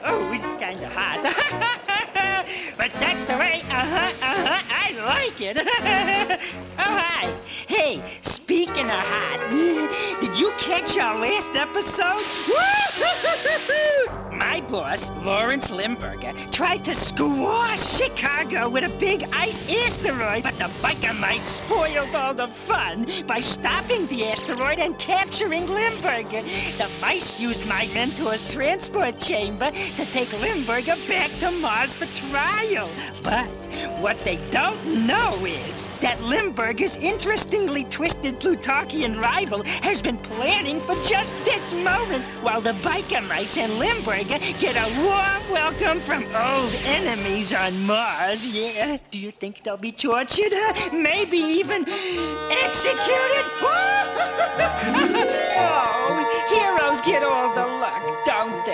Oh, it's kind of hot. But that's the way, I like it. Oh, hi. Hey, speaking of hot, did you catch our last episode? My boss, Lawrence Limburger, tried to squash Chicago with a big ice asteroid, but the biker mice spoiled all the fun by stopping the asteroid and capturing Limburger. The mice used my mentor's transport chamber to take Limburger back to Mars for trial. But what they don't know is that Limburger's interestingly twisted Plutarchian rival has been planning for just this moment, while the biker mice and Limburger get a warm welcome from old enemies on Mars. Yeah, do you think they'll be tortured? Maybe even executed? Oh, heroes get all the luck, don't they?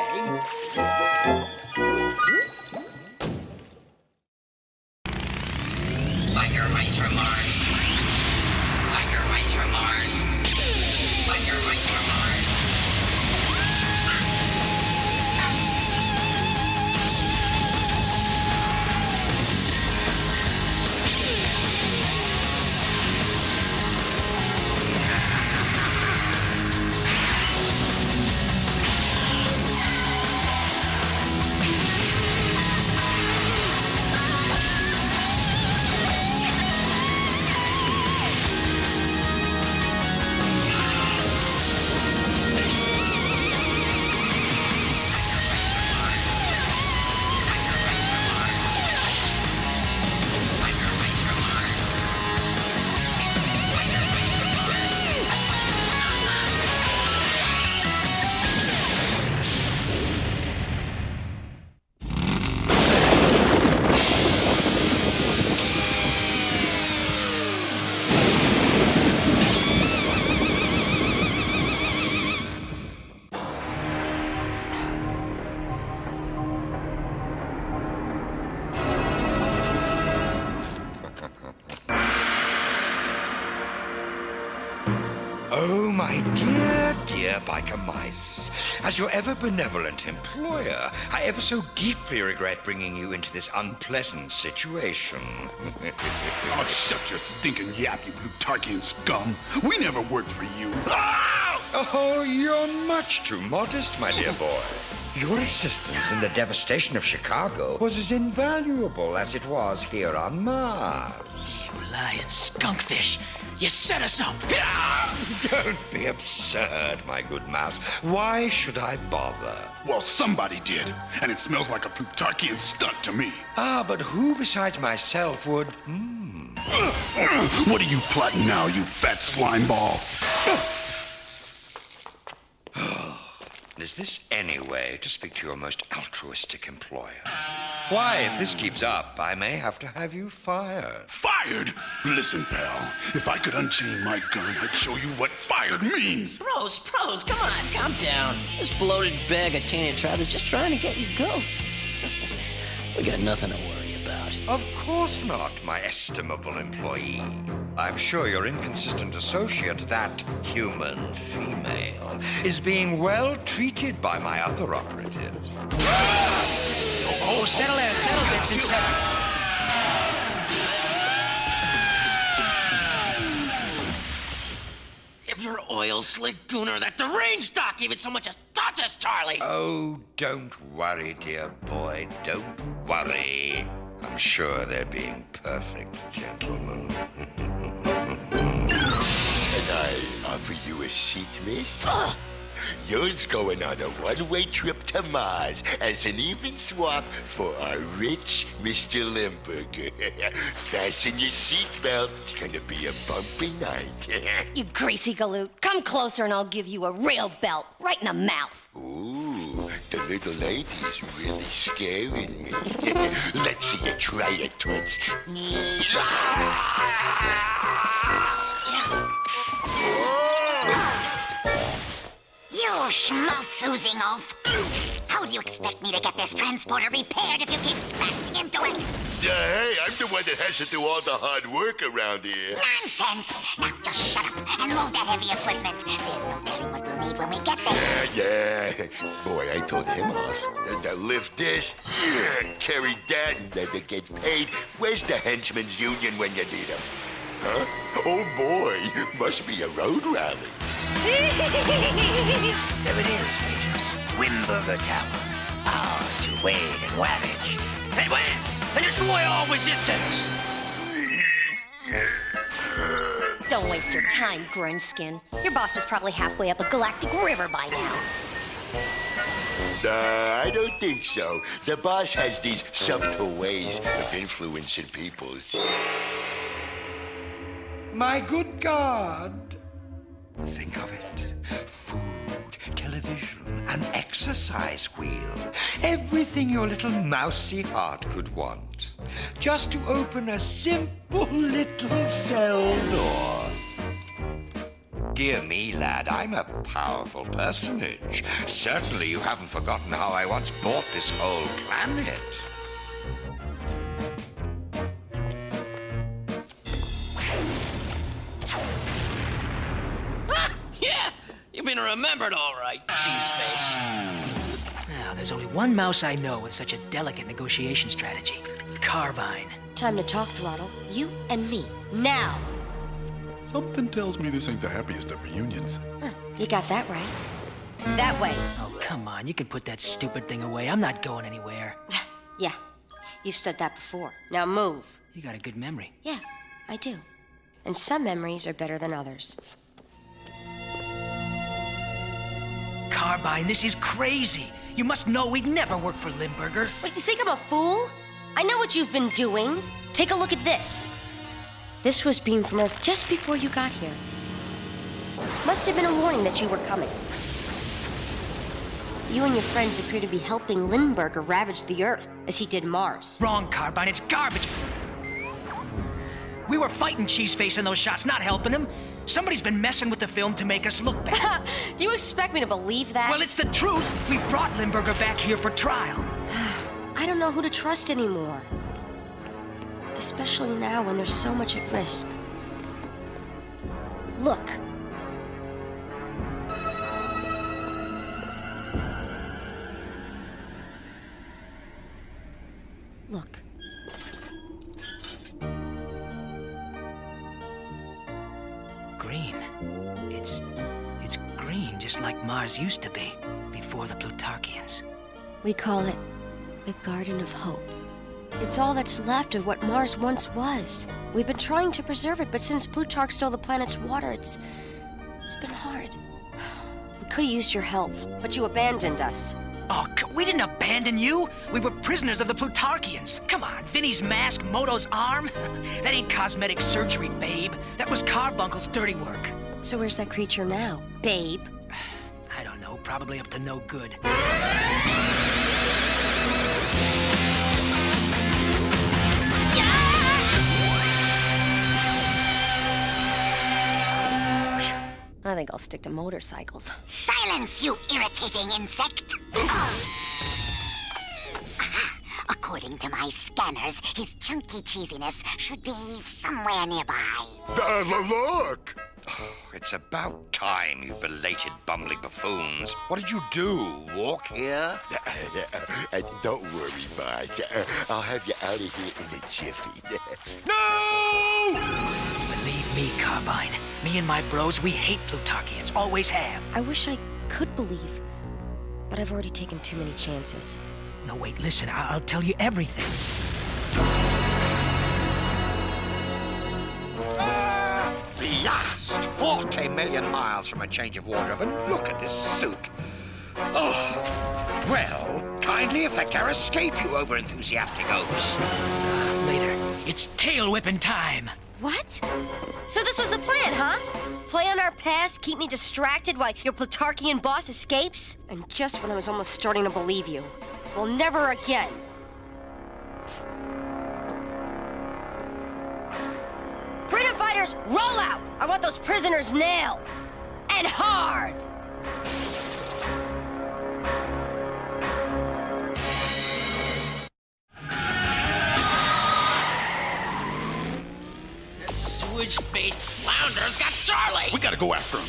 Biker mice from Mars. Biker mice from Mars. Biker mice from Mars. Oh, my dear, dear biker mice. As your ever-benevolent employer, I ever so deeply regret bringing you into this unpleasant situation. Oh, shut your stinking yap, you Plutarchian scum. We never worked for you. Oh, you're much too modest, my dear boy. Your assistance in the devastation of Chicago was as invaluable as it was here on Mars. You lying skunkfish. You set us up. Don't be absurd, my good mouse. Why should I bother? Well, somebody did, and it smells like a Plutarchian stunt to me. Ah, but who besides myself would... What are you plotting now, you fat slime ball? Is this any way to speak to your most altruistic employer? Why, if this keeps up, I may have to have you fired. Fired? Listen, pal, if I could unchain my gun, I'd show you what fired means. Pros, come on, calm down. This bloated bag of tainted tribe is just trying to get you go. We got nothing to worry about. Of course not, my estimable employee. I'm sure your inconsistent associate, that human female, is being well treated by my other operatives. Oh, settle down, Vincent, settle. If your oil slick gooner, that deranged doc even so much as touches Charlie. Oh, don't worry, dear boy, don't worry. I'm sure they're being perfect gentlemen. Can I offer you a seat, miss? You're going on a one-way trip to Mars as an even swap for our rich Mr. Limburger. Fasten your seatbelt. It's gonna be a bumpy night. You greasy galoot. Come closer and I'll give you a real belt right in the mouth. Ooh, the little lady is really scaring me. Let's see you try it once. You schmaltz-oozing oaf. How do you expect me to get this transporter repaired if you keep smashing into it? Hey, I'm the one that has to do all the hard work around here. Nonsense! Now just shut up and load that heavy equipment. There's no telling what we'll need when we get there. Yeah. Boy, I told him off. Now lift this, carry that, and never get paid. Where's the henchman's union when you need them? Huh? Oh, boy. Must be a road rally. There it is, Majors. Limburger Tower. Ours to wade and ravage. Advance and destroy all resistance! Don't waste your time, Grunchskin. Your boss is probably halfway up a galactic river by now. Nah, I don't think so. The boss has these subtle ways of influencing peoples. My good God. Think of it. Food, television, an exercise wheel. Everything your little mousy heart could want. Just to open a simple little cell door. Dear me, lad, I'm a powerful personage. Certainly you haven't forgotten how I once bought this whole planet. Yeah, you've been remembered all right, cheese face. Now, there's only one mouse I know with such a delicate negotiation strategy. Carbine. Time to talk, Throttle. You and me. Now! Something tells me this ain't the happiest of reunions. Huh, you got that right. That way. Oh, come on. You can put that stupid thing away. I'm not going anywhere. Yeah, you've said that before. Now move. You got a good memory. Yeah, I do. And some memories are better than others. Carbine, this is crazy. You must know we'd never work for Limburger. Wait, you think I'm a fool? I know what you've been doing. Take a look at this. This was beamed from Earth just before you got here. Must have been a warning that you were coming. You and your friends appear to be helping Limburger ravage the Earth, as he did Mars. Wrong, Carbine. It's garbage. We were fighting Cheeseface in those shots, not helping him. Somebody's been messing with the film to make us look bad. Do you expect me to believe that? Well, it's the truth. We brought Limburger back here for trial. I don't know who to trust anymore. Especially now when there's so much at risk. Look. Look. Green. It's green, just like Mars used to be, before the Plutarchians. We call it the Garden of Hope. It's all that's left of what Mars once was. We've been trying to preserve it, but since Plutarch stole the planet's water, it's been hard. We could have used your help, but you abandoned us. Oh, we didn't abandon you. We were prisoners of the Plutarchians. Come on, Vinny's mask, Moto's arm. That ain't cosmetic surgery, babe. That was Carbuncle's dirty work. So where's that creature now, babe? I don't know, probably up to no good. I think I'll stick to motorcycles. Silence, you irritating insect! Aha. According to my scanners, his chunky cheesiness should be somewhere nearby. Look! Oh, it's about time, you belated bumbling buffoons. What did you do? Walk here? Don't worry, boss. I'll have you out of here in a jiffy. No! Believe me, Carbine. Me and my bros, we hate Plutarchians. Always have. I wish I could believe, but I've already taken too many chances. No, wait, listen. I'll tell you everything. Blast! 40 million miles from a change of wardrobe, and look at this suit. Oh, well, kindly effect our escape, you over-enthusiastic oafs. Later. It's tail whipping time. What? So this was the plan, huh? Play on our past, keep me distracted while your Plutarchian boss escapes? And just when I was almost starting to believe you. Well, never again. Freedom fighters, roll out! I want those prisoners nailed. And hard! gotta go after him.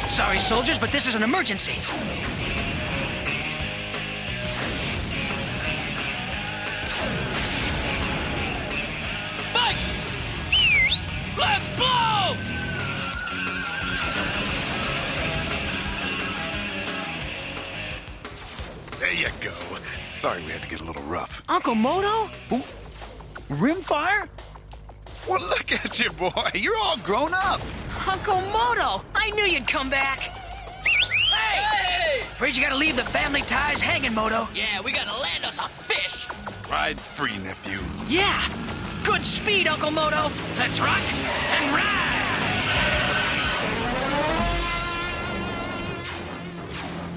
Sorry, soldiers, but this is an emergency. Bikes! Let's blow! There you go. Sorry we had to get a little rough. Uncle Moto? Ooh, rimfire? Well, look at you, boy. You're all grown up. Uncle Moto! I knew you'd come back! Hey! Afraid you gotta leave the family ties hanging, Moto. Yeah, we gotta land us a fish. Ride free, nephew. Yeah! Good speed, Uncle Moto! Let's rock and ride!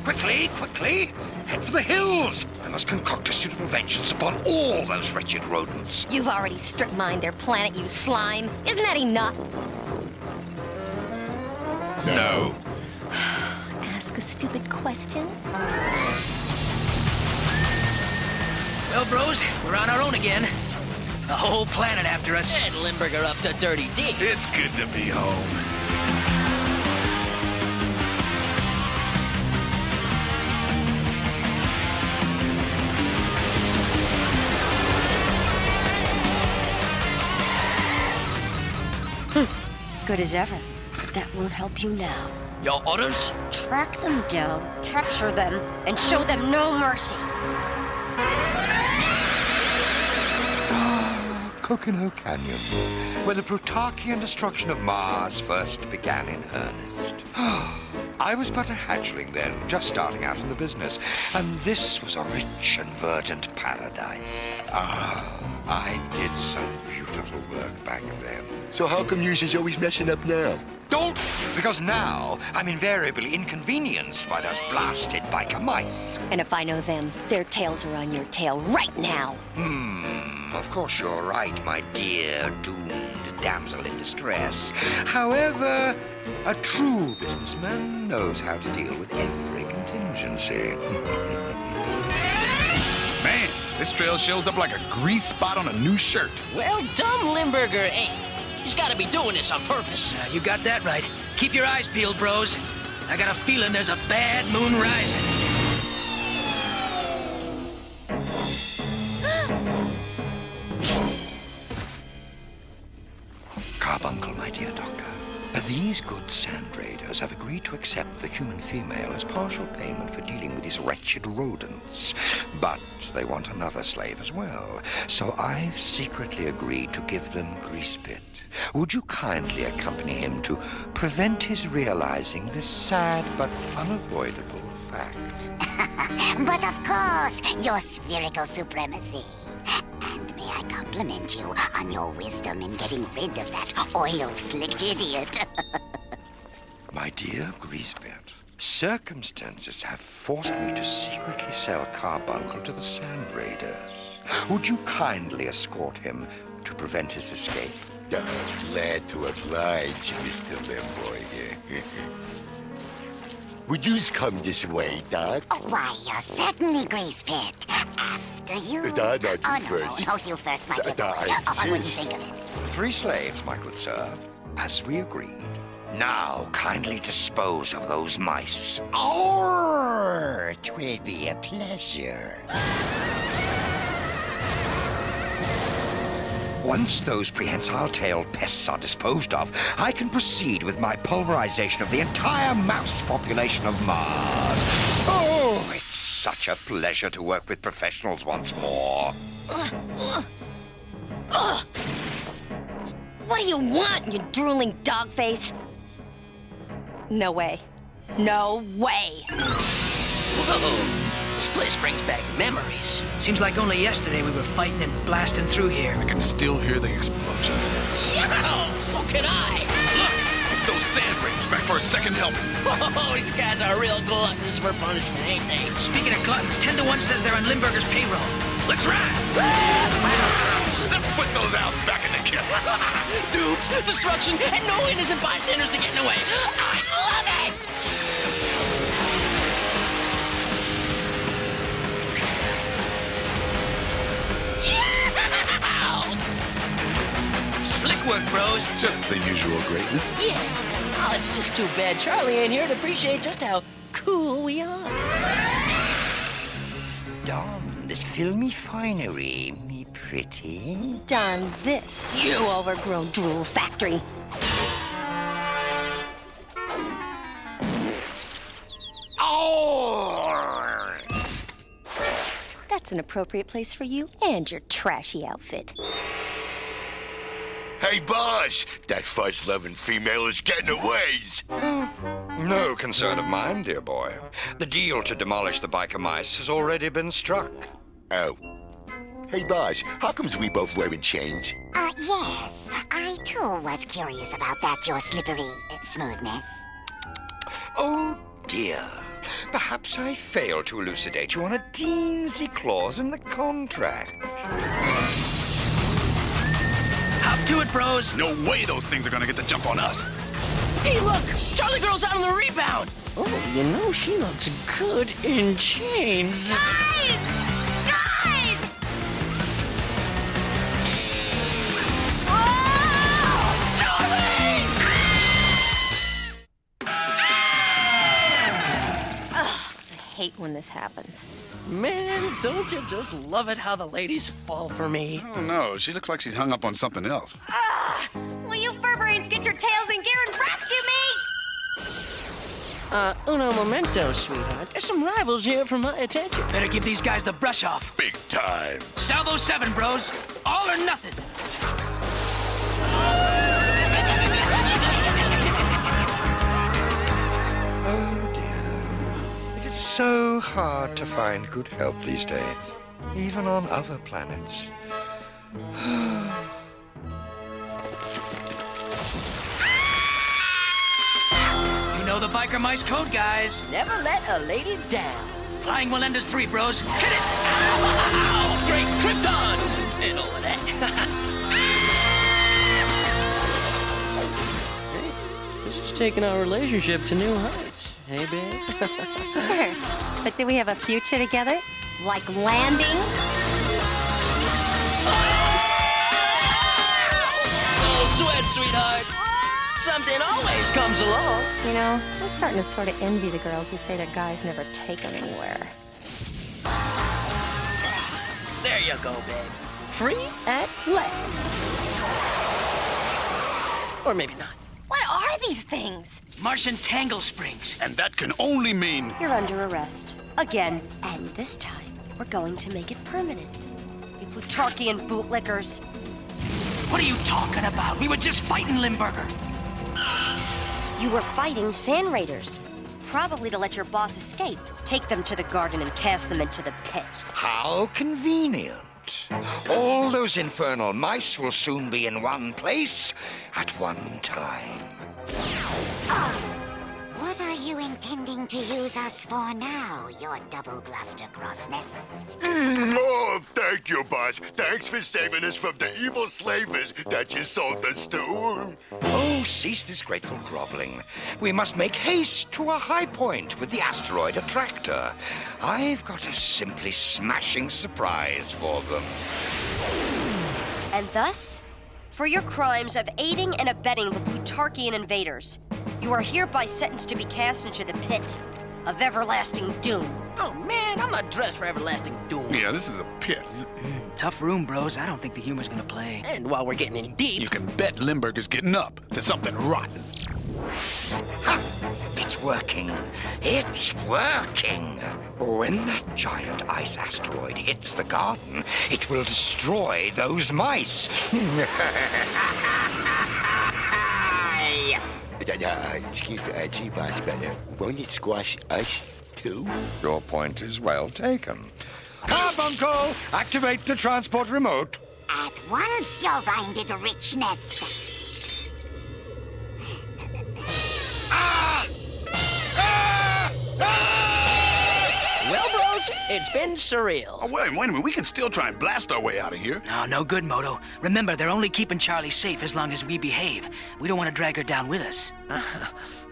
Quickly, quickly! Head for the hills! I must concoct a suitable vengeance upon all those wretched rodents. You've already strip mined their planet, you slime. Isn't that enough? No. Ask a stupid question? Well, bros, we're on our own again. The whole planet after us. And Limburger up to dirty deeds. It's good to be home. Good as ever. But that won't help you now. Your orders? Track them down, capture them, and show them no mercy. Coconut Canyon, where the Plutarchian destruction of Mars first began in earnest. I was but a hatchling then, just starting out in the business, and this was a rich and verdant paradise. I did some beautiful work back then. So how come yours is always messing up now? Don't! Because now I'm invariably inconvenienced by those blasted biker mice. And if I know them, their tails are on your tail right now. Of course you're right, my dear doomed damsel in distress. However, a true businessman knows how to deal with every contingency. Man, this trail shows up like a grease spot on a new shirt. Well, dumb Limburger ain't. He's gotta be doing this on purpose. You got that right. Keep your eyes peeled, bros. I got a feeling there's a bad moon rising. Carbuncle, my dear doctor. These good sand raiders have agreed to accept the human female as partial payment for dealing with these wretched rodents. But they want another slave as well. So I've secretly agreed to give them Greasepit. Would you kindly accompany him to prevent his realizing this sad but unavoidable fact? But of course, your spherical supremacy. And may I compliment you on your wisdom in getting rid of that oil-slicked idiot. My dear Greasepit, circumstances have forced me to secretly sell Carbuncle to the Sand Raiders. Would you kindly escort him to prevent his escape? Glad to oblige, Mr. Limburger. Would you come this way, Doc? Oh, why, certainly, Greasepit. After you. Not you no, first. No, you first, my dear boy. I wouldn't think of it. 3 slaves, my good sir, as we agreed. Now, kindly dispose of those mice. Oh, 'twill be a pleasure. Once those prehensile-tailed pests are disposed of, I can proceed with my pulverization of the entire mouse population of Mars. Oh, it's such a pleasure to work with professionals once more. What do you want, you drooling dog face? No way. No way. Whoa. This place brings back memories. Seems like only yesterday we were fighting and blasting through here. I can still hear the explosions. Yeah, so can I. Look, it's those sand raiders back for a second helping. Oh, these guys are real gluttons for punishment, ain't they? Speaking of gluttons, 10 to 1 says they're on Limburger's payroll. Let's ride! Let's put those owls back in the kit. Dudes, destruction, and no innocent bystanders to get in the way. I love it! Yeah! Slick work, bros. Just the usual greatness. Yeah. Oh, it's just too bad Charlie ain't here to appreciate just how cool we are. Don this filmy finery, me pretty. Done this, you overgrown drool factory. Oh! That's an appropriate place for you and your trashy outfit. Hey, boss! That fuzz-loving female is getting away! No concern of mine, dear boy. The deal to demolish the biker mice has already been struck. Oh. Hey, boss, how comes we both wearing chains? Yes. I too was curious about that, your slippery smoothness. Oh, dear. Perhaps I failed to elucidate you on a teensy clause in the contract. Hop to it, bros. No way those things are gonna get the jump on us. Hey, look! Charlie girl's out on the rebound. Oh, you know, she looks good in chains. Guys! Guys! I hate when this happens. Man, don't you just love it how the ladies fall for me? Oh, no, she looks like she's hung up on something else. Will you furbrains get your tails in gear and rescue me? Uno momento, sweetheart. There's some rivals here for my attention. Better give these guys the brush off. Big time. Salvo 7, bros. All or nothing. Oh, dear. It is so hard to find good help these days, even on other planets. You know the biker mice code, guys. Never let a lady down. Flying Melendez 3, bros. Hit it! Ow! Great Krypton! And all of that. Hey, this is taking our relationship to new heights. Hey, babe? Sure. But do we have a future together? Like landing? Oh, sweat, sweetheart. Something always comes along. You know, I'm starting to sort of envy the girls who say their guys never take them anywhere. There you go, babe. Free at last. Or maybe not. What are these things? Martian tangle springs. And that can only mean... You're under arrest. Again. And this time, we're going to make it permanent. You Plutarchian bootlickers. What are you talking about? We were just fighting Limburger. You were fighting sand raiders. Probably to let your boss escape. Take them to the garden and cast them into the pit. How convenient. All those infernal mice will soon be in one place at one time. What are you intending to use us for now, your double bluster grossness? Oh, thank you, boss. Thanks for saving us from the evil slavers that you sold us to. Oh, cease this grateful groveling. We must make haste to a high point with the asteroid attractor. I've got a simply smashing surprise for them. And thus, for your crimes of aiding and abetting the Plutarchian invaders, you are hereby sentenced to be cast into the pit of everlasting doom. Oh, man, I'm not dressed for everlasting doom. Yeah, this is a pit. Tough room, bros. I don't think the humor's gonna play. And while we're getting in deep... You can bet Limburger's getting up to something rotten. Ha! It's working. It's working. When that giant ice asteroid hits the garden, it will destroy those mice. Excuse me, gee, boss, but won't it squash us, too? Your point is well taken. Carbuncle, activate the transport remote. At once, your rounded richness. Well, bros, it's been surreal. Oh, wait a minute. We can still try and blast our way out of here. No, no good, Moto. Remember, they're only keeping Charlie safe as long as we behave. We don't want to drag her down with us.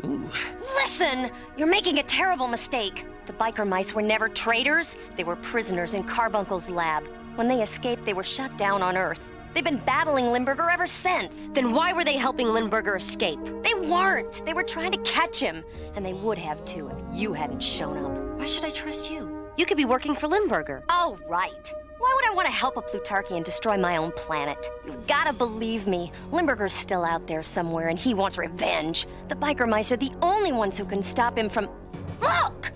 Ooh. Listen, you're making a terrible mistake. The biker mice were never traitors. They were prisoners in Carbuncle's lab. When they escaped, they were shut down on Earth. They've been battling Limburger ever since. Then why were they helping Limburger escape? They weren't. They were trying to catch him. And they would have too if you hadn't shown up. Why should I trust you? You could be working for Limburger. Oh, right. Why would I want to help a Plutarchian destroy my own planet? You've gotta believe me. Limburger's still out there somewhere and he wants revenge. The biker mice are the only ones who can stop him from... Look!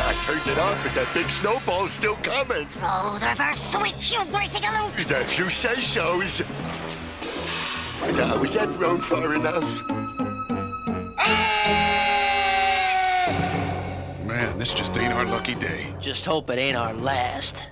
I turned it off, but that big snowball's still coming. Roll the reverse switch, you greasy galoot! If you say so's. Now, was that thrown far enough? Man, this just ain't our lucky day. Just hope it ain't our last.